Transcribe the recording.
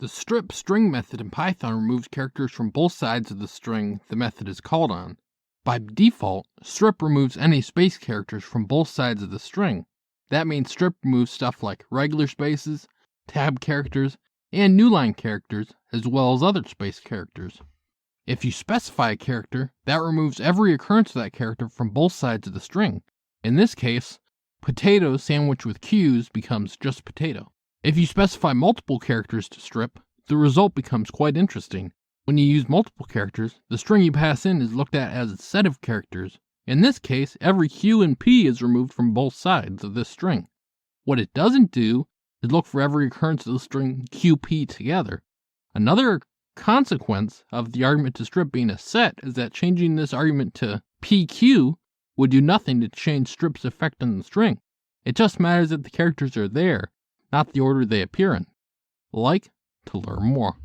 The strip string method in Python removes characters from both sides of the string the method is called on. By default, strip removes any space characters from both sides of the string. That means strip removes stuff like regular spaces, tab characters, and newline characters, as well as other space characters. If you specify a character, that removes every occurrence of that character from both sides of the string. In this case, potato sandwiched with Q's becomes just potato. If you specify multiple characters to strip, the result becomes quite interesting. When you use multiple characters, the string you pass in is looked at as a set of characters. In this case, every Q and P is removed from both sides of this string. What it doesn't do is look for every occurrence of the string QP together. Another consequence of the argument to strip being a set is that changing this argument to PQ would do nothing to change strip's effect on the string. It just matters that the characters are there, not the order they appear in. Like to learn more.